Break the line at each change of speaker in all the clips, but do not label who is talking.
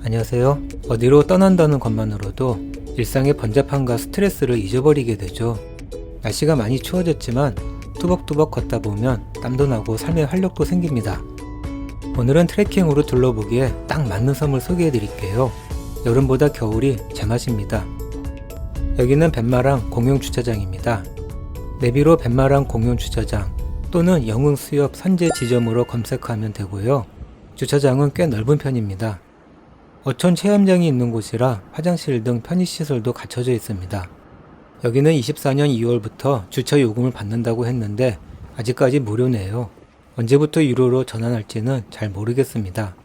안녕하세요. 어디로 떠난다는 것만으로도 일상의 번잡함과 스트레스를 잊어버리게 되죠. 날씨가 많이 추워졌지만 뚜벅뚜벅 걷다 보면 땀도 나고 삶의 활력도 생깁니다. 오늘은 트레킹으로 둘러보기에 딱 맞는 섬을 소개해 드릴게요. 여름보다 겨울이 제맛입니다. 여기는 벤마랑 공용주차장입니다. 내비로 벤마랑 공용주차장 또는 영흥수협 선제 지점으로 검색하면 되고요. 주차장은 꽤 넓은 편입니다. 어촌 체험장이 있는 곳이라 화장실 등 편의시설도 갖춰져 있습니다. 여기는 24년 2월부터 주차 요금을 받는다고 했는데 아직까지 무료네요. 언제부터 유료로 전환할지는 잘 모르겠습니다.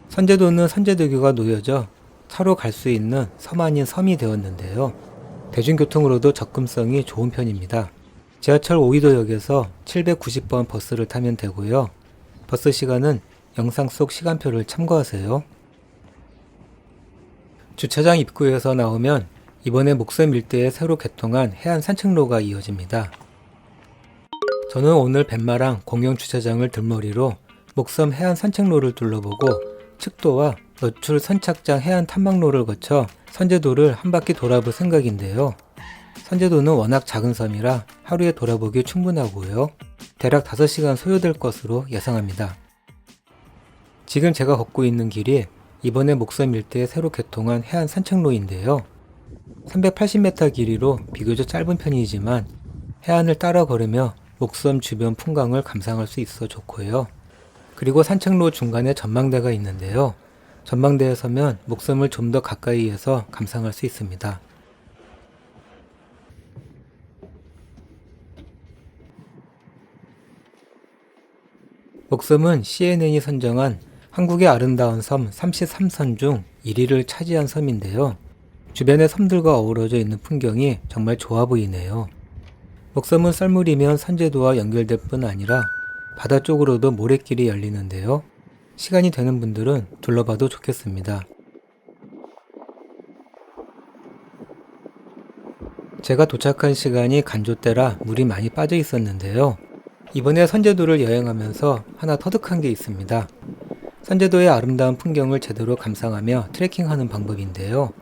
선제도는 선제대교가 놓여져 차로 갈 수 있는 섬 아닌 섬이 되었는데요. 대중교통으로도 접근성이 좋은 편입니다. 지하철 오이도역에서 790번 버스를 타면 되고요. 버스 시간은 영상 속 시간표를 참고하세요. 주차장 입구에서 나오면 이번에 목섬 일대에 새로 개통한 해안 산책로가 이어집니다. 저는 오늘 벤마랑 공영주차장을 들머리로 목섬 해안 산책로를 둘러보고 측도와 너출 선착장 해안 탐방로를 거쳐 선제도를 한 바퀴 돌아볼 생각인데요. 선제도는 워낙 작은 섬이라 하루에 돌아보기 충분하고요. 대략 5시간 소요될 것으로 예상합니다. 지금 제가 걷고 있는 길이 이번에 목섬 일대에 새로 개통한 해안 산책로인데요. 380m 길이로 비교적 짧은 편이지만 해안을 따라 걸으며 목섬 주변 풍광을 감상할 수 있어 좋고요. 그리고 산책로 중간에 전망대가 있는데요. 전망대에 서면 목섬을 좀 더 가까이에서 감상할 수 있습니다. 목섬은 CNN이 선정한 한국의 아름다운 섬 33선 중 1위를 차지한 섬인데요. 주변의 섬들과 어우러져 있는 풍경이 정말 좋아 보이네요. 목섬은 썰물이면 선제도와 연결될 뿐 아니라 바다 쪽으로도 모래길이 열리는데요. 시간이 되는 분들은 둘러봐도 좋겠습니다. 제가 도착한 시간이 간조 때라 물이 많이 빠져 있었는데요. 이번에 선제도를 여행하면서 하나 터득한 게 있습니다. 선제도의 아름다운 풍경을 제대로 감상하며 트레킹하는 방법인데요.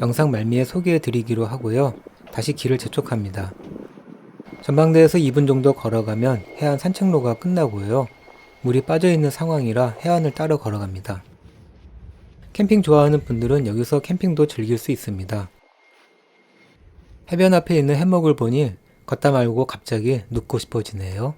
영상 말미에 소개해 드리기로 하고요. 다시 길을 재촉합니다. 전망대에서 2분 정도 걸어가면 해안 산책로가 끝나고요. 물이 빠져있는 상황이라 해안을 따라 걸어갑니다. 캠핑 좋아하는 분들은 여기서 캠핑도 즐길 수 있습니다. 해변 앞에 있는 해먹을 보니 걷다 말고 갑자기 눕고 싶어지네요.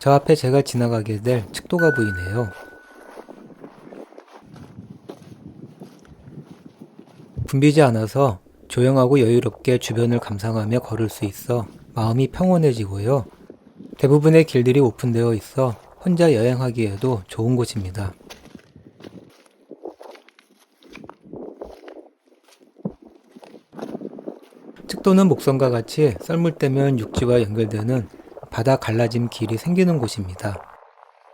저 앞에 제가 지나가게 될 측도가 보이네요. 붐비지 않아서 조용하고 여유롭게 주변을 감상하며 걸을 수 있어 마음이 평온해지고요. 대부분의 길들이 오픈되어 있어 혼자 여행하기에도 좋은 곳입니다. 측도는 목섬과 같이 썰물 때면 육지와 연결되는 바다 갈라짐 길이 생기는 곳입니다.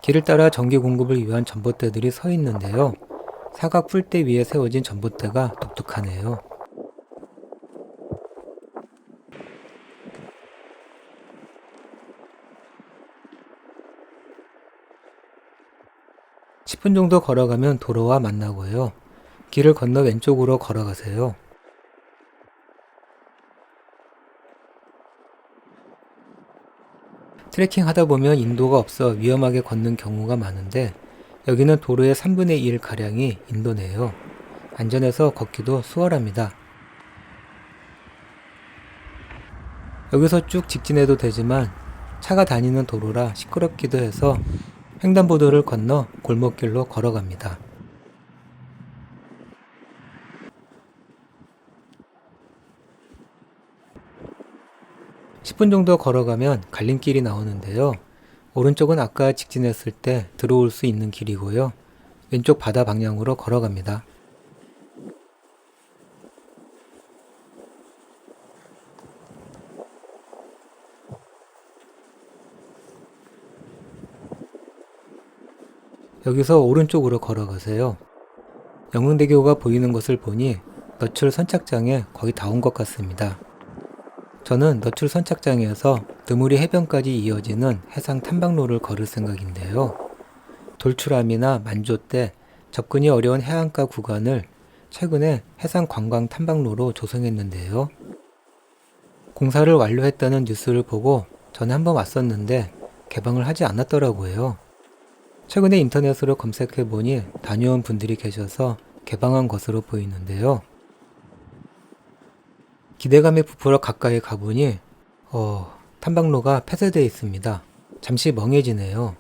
길을 따라 전기 공급을 위한 전봇대들이 서 있는데요. 사각 풀대 위에 세워진 전봇대가 독특하네요. (10분) 정도 걸어가면 도로와 만나고요. 길을 건너 왼쪽으로 걸어가세요. 트레킹 하다 보면 인도가 없어 위험하게 걷는 경우가 많은데 여기는 도로의 3분의 1 가량이 인도네요. 안전해서 걷기도 수월합니다. 여기서 쭉 직진해도 되지만 차가 다니는 도로라 시끄럽기도 해서 횡단보도를 건너 골목길로 걸어갑니다. 10분 정도 걸어가면 갈림길이 나오는데요. 오른쪽은 아까 직진했을 때 들어올 수 있는 길이고요. 왼쪽 바다 방향으로 걸어갑니다. 여기서 오른쪽으로 걸어가세요. 영흥대교가 보이는 것을 보니 너출 선착장에 거의 다 온 것 같습니다. 저는 너출 선착장에서 드무리 해변까지 이어지는 해상 탐방로를 걸을 생각인데요. 돌출함이나 만조 때 접근이 어려운 해안가 구간을 최근에 해상 관광 탐방로로 조성했는데요. 공사를 완료했다는 뉴스를 보고 전에 한번 왔었는데 개방을 하지 않았더라고요. 최근에 인터넷으로 검색해보니 다녀온 분들이 계셔서 개방한 것으로 보이는데요. 기대감에 부풀어 가까이 가보니 탐방로가 폐쇄되어 있습니다. 잠시 멍해지네요.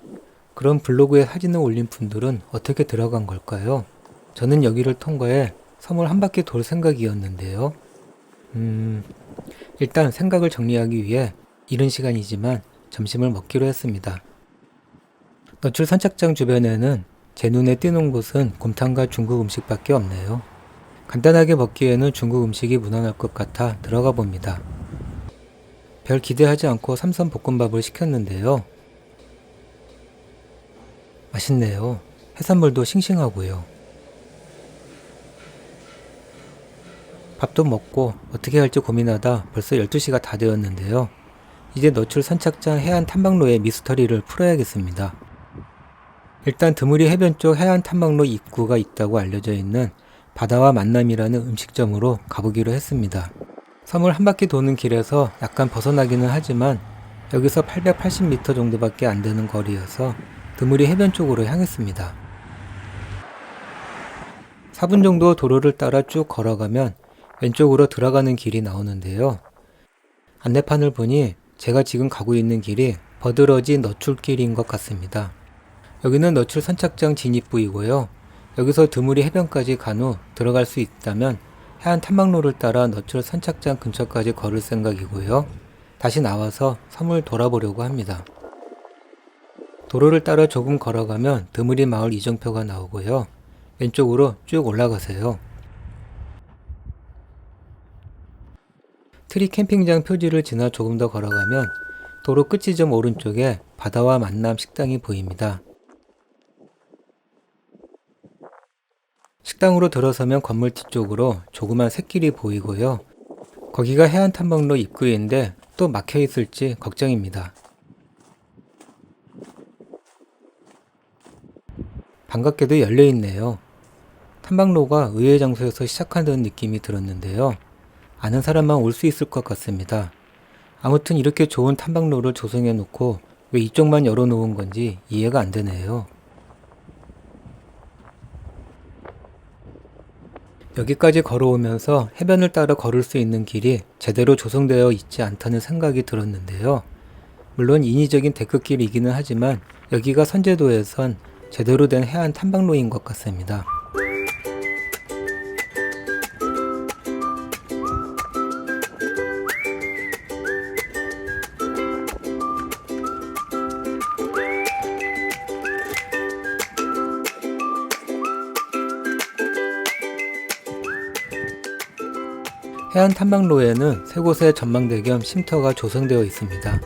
그럼 블로그에 사진을 올린 분들은 어떻게 들어간 걸까요? 저는 여기를 통과해 섬을 한 바퀴 돌 생각이었는데요. 일단 생각을 정리하기 위해 이른 시간이지만 점심을 먹기로 했습니다. 너출 선착장 주변에는 제 눈에 띄는 곳은 곰탕과 중국 음식밖에 없네요. 간단하게 먹기에는 중국 음식이 무난할 것 같아 들어가 봅니다. 별 기대하지 않고 삼선 볶음밥을 시켰는데요. 맛있네요. 해산물도 싱싱하고요. 밥도 먹고 어떻게 할지 고민하다 벌써 12시가 다 되었는데요. 이제 너출 선착장 해안 탐방로의 미스터리를 풀어야겠습니다. 일단 드무리 해변 쪽 해안 탐방로 입구가 있다고 알려져 있는 바다와 만남이라는 음식점으로 가보기로 했습니다. 섬을 한 바퀴 도는 길에서 약간 벗어나기는 하지만 여기서 880m 정도밖에 안 되는 거리여서 드무리 해변 쪽으로 향했습니다. 4분 정도 도로를 따라 쭉 걸어가면 왼쪽으로 들어가는 길이 나오는데요. 안내판을 보니 제가 지금 가고 있는 길이 버드러지 너출길인 것 같습니다. 여기는 너출 선착장 진입부이고요. 여기서 드무리 해변까지 간 후 들어갈 수 있다면 해안 탐방로를 따라 너출 선착장 근처까지 걸을 생각이고요. 다시 나와서 섬을 돌아보려고 합니다. 도로를 따라 조금 걸어가면 드무리 마을 이정표가 나오고요. 왼쪽으로 쭉 올라가세요. 트리 캠핑장 표지를 지나 조금 더 걸어가면 도로 끝이 좀 오른쪽에 바다와 만남 식당이 보입니다. 식당으로 들어서면 건물 뒤쪽으로 조그만 샛길이 보이고요. 거기가 해안 탐방로 입구인데 또 막혀 있을지 걱정입니다. 반갑게도 열려 있네요. 탐방로가 의외의 장소에서 시작한다는 느낌이 들었는데요. 아는 사람만 올 수 있을 것 같습니다. 아무튼 이렇게 좋은 탐방로를 조성해 놓고 왜 이쪽만 열어 놓은 건지 이해가 안 되네요. 여기까지 걸어오면서 해변을 따라 걸을 수 있는 길이 제대로 조성되어 있지 않다는 생각이 들었는데요. 물론 인위적인 데크길이기는 하지만 여기가 선제도에선 제대로 된 해안 탐방로인 것 같습니다. 해안 탐방로에는 세 곳의 전망대 겸 쉼터가 조성되어 있습니다.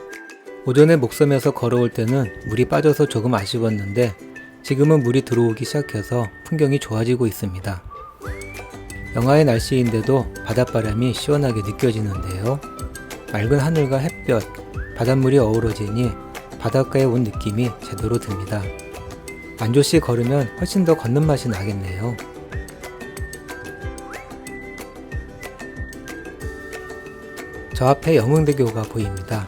오전에 목섬에서 걸어올 때는 물이 빠져서 조금 아쉬웠는데 지금은 물이 들어오기 시작해서 풍경이 좋아지고 있습니다. 영하의 날씨인데도 바닷바람이 시원하게 느껴지는데요. 맑은 하늘과 햇볕, 바닷물이 어우러지니 바닷가에 온 느낌이 제대로 듭니다. 만조씨 걸으면 훨씬 더 걷는 맛이 나겠네요. 저 앞에 영흥대교가 보입니다.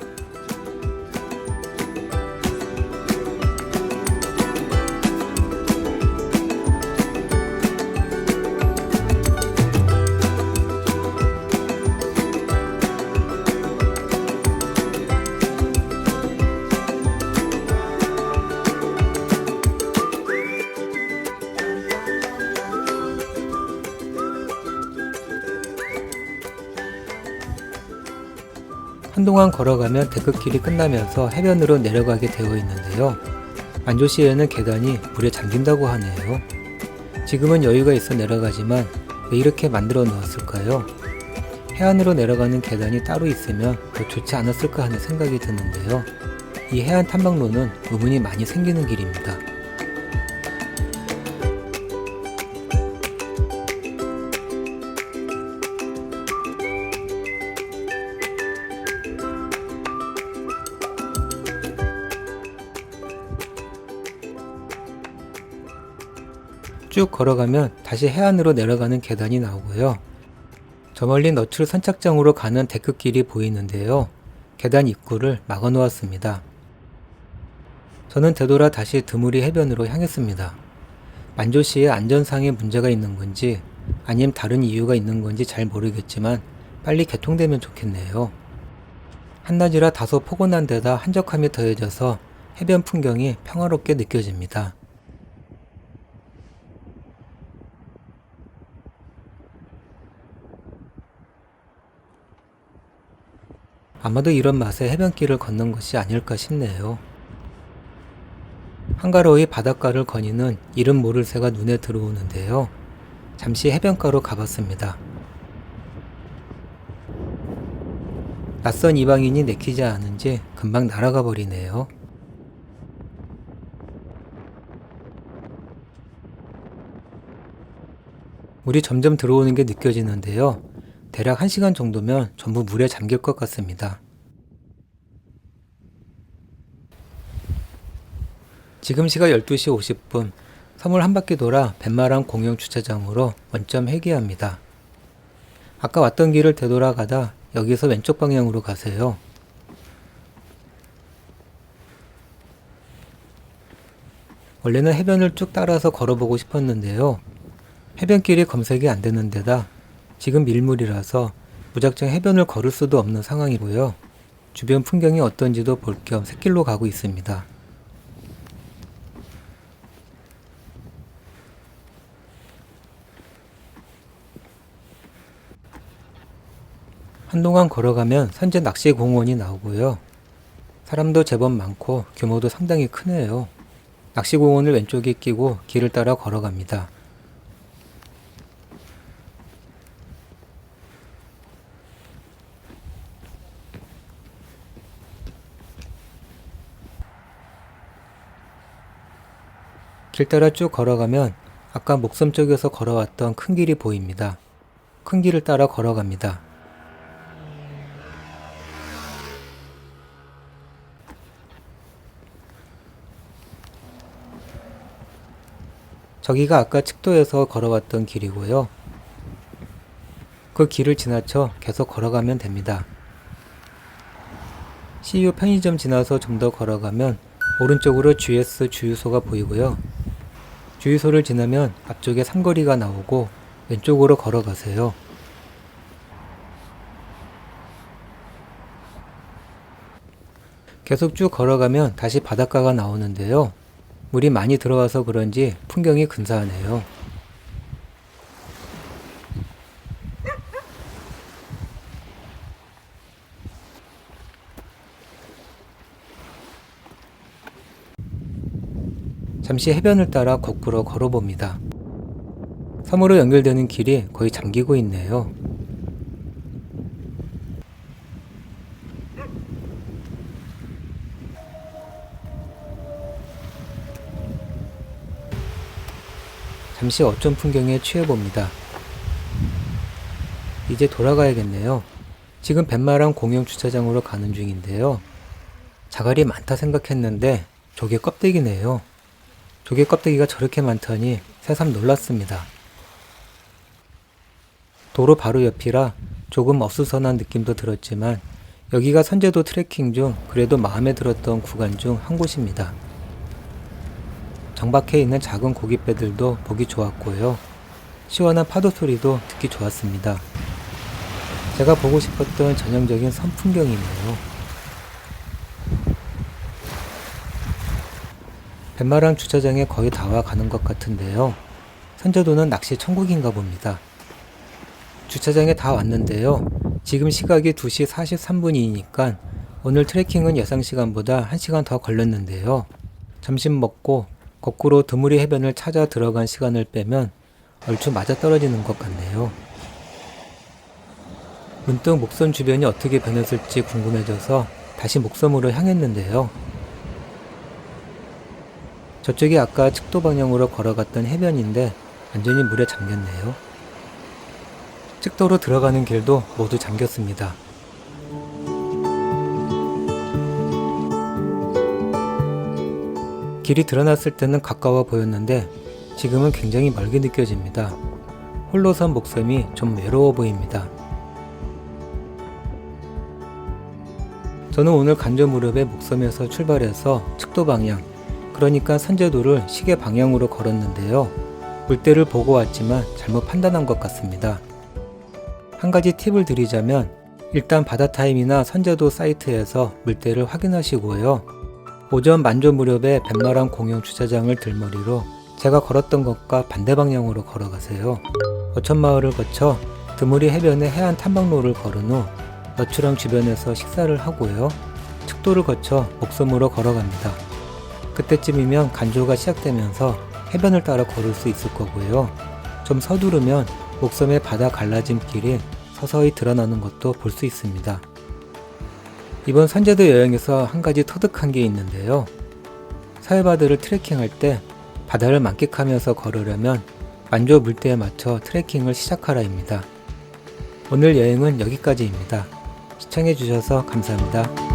한동안 걸어가면 데크길이 끝나면서 해변으로 내려가게 되어 있는데요. 만조시에는 계단이 물에 잠긴다고 하네요. 지금은 여유가 있어 내려가지만 왜 이렇게 만들어 놓았을까요? 해안으로 내려가는 계단이 따로 있으면 더 좋지 않았을까 하는 생각이 드는데요. 이 해안 탐방로는 의문이 많이 생기는 길입니다. 쭉 걸어가면 다시 해안으로 내려가는 계단이 나오고요. 저 멀리 너출 선착장으로 가는 데크길이 보이는데요. 계단 입구를 막아 놓았습니다. 저는 되돌아 다시 드무리 해변으로 향했습니다. 만조시에 안전상의 문제가 있는 건지 아님 다른 이유가 있는 건지 잘 모르겠지만 빨리 개통되면 좋겠네요. 한낮이라 다소 포근한 데다 한적함이 더해져서 해변 풍경이 평화롭게 느껴집니다. 아마도 이런 맛에 해변길을 걷는 것이 아닐까 싶네요. 한가로이 바닷가를 거니는 이름 모를 새가 눈에 들어오는데요. 잠시 해변가로 가봤습니다. 낯선 이방인이 내키지 않은지 금방 날아가 버리네요. 물이 점점 들어오는 게 느껴지는데요. 대략 1시간 정도면 전부 물에 잠길 것 같습니다. 지금 시각 12시 50분, 섬을 한 바퀴 돌아 벤마랑 공영 주차장으로 원점 회귀합니다. 아까 왔던 길을 되돌아가다 여기서 왼쪽 방향으로 가세요. 원래는 해변을 쭉 따라서 걸어보고 싶었는데요. 해변길이 검색이 안 되는 데다 지금 밀물이라서 무작정 해변을 걸을 수도 없는 상황이고요. 주변 풍경이 어떤지도 볼 겸 샛길로 가고 있습니다. 한동안 걸어가면 선제 낚시공원이 나오고요. 사람도 제법 많고 규모도 상당히 크네요. 낚시공원을 왼쪽에 끼고 길을 따라 걸어갑니다. 길 따라 쭉 걸어가면 아까 목섬 쪽에서 걸어왔던 큰 길이 보입니다. 큰 길을 따라 걸어갑니다. 저기가 아까 칡도에서 걸어왔던 길이고요. 그 길을 지나쳐 계속 걸어가면 됩니다. CU 편의점 지나서 좀 더 걸어가면 오른쪽으로 GS 주유소가 보이고요. 주유소를 지나면 앞쪽에 삼거리가 나오고 왼쪽으로 걸어가세요. 계속 쭉 걸어가면 다시 바닷가가 나오는데요. 물이 많이 들어와서 그런지 풍경이 근사하네요. 잠시 해변을 따라 거꾸로 걸어봅니다. 섬으로 연결되는 길이 거의 잠기고 있네요. 잠시 어촌 풍경에 취해봅니다. 이제 돌아가야겠네요. 지금 벤마랑 공영 주차장으로 가는 중인데요. 자갈이 많다 생각했는데 조개 껍데기네요. 조개 껍데기가 저렇게 많다니 새삼 놀랐습니다. 도로 바로 옆이라 조금 어수선한 느낌도 들었지만 여기가 선제도 트레킹 중 그래도 마음에 들었던 구간 중 한 곳입니다. 정박해 있는 작은 고깃배들도 보기 좋았고요. 시원한 파도 소리도 듣기 좋았습니다. 제가 보고 싶었던 전형적인 섬 풍경이네요. 벤마랑 주차장에 거의 다 와 가는 것 같은데요. 선제도는 낚시 천국인가 봅니다. 주차장에 다 왔는데요. 지금 시각이 2시 43분이니까 오늘 트레킹은 예상 시간보다 1시간 더 걸렸는데요. 점심 먹고 거꾸로 드무리 해변을 찾아 들어간 시간을 빼면 얼추 맞아떨어지는 것 같네요. 문득 목섬 주변이 어떻게 변했을지 궁금해져서 다시 목섬으로 향했는데요. 저쪽이 아까 칡도 방향으로 걸어갔던 해변인데 완전히 물에 잠겼네요. 칡도로 들어가는 길도 모두 잠겼습니다. 길이 드러났을 때는 가까워 보였는데 지금은 굉장히 멀게 느껴집니다. 홀로선 목섬이 좀 외로워 보입니다. 저는 오늘 간조 무렵의 목섬에서 출발해서 측도 방향, 그러니까 선제도를 시계 방향으로 걸었는데요. 물때를 보고 왔지만 잘못 판단한 것 같습니다. 한 가지 팁을 드리자면 일단 바다타임이나 선제도 사이트에서 물때를 확인하시고요. 오전 만조 무렵에 뱃마랑 공영 주차장을 들머리로 제가 걸었던 것과 반대 방향으로 걸어가세요. 어천마을을 거쳐 드무리 해변의 해안 탐방로를 걸은 후 너추람 주변에서 식사를 하고요. 측도를 거쳐 목섬으로 걸어갑니다. 그때쯤이면 간조가 시작되면서 해변을 따라 걸을 수 있을 거고요. 좀 서두르면 목섬의 바다 갈라짐길이 서서히 드러나는 것도 볼 수 있습니다. 이번 선제도 여행에서 한 가지 터득한 게 있는데요. 서해바다를 트레킹할 때 바다를 만끽하면서 걸으려면 만조 물때에 맞춰 트레킹을 시작하라입니다. 오늘 여행은 여기까지입니다. 시청해주셔서 감사합니다.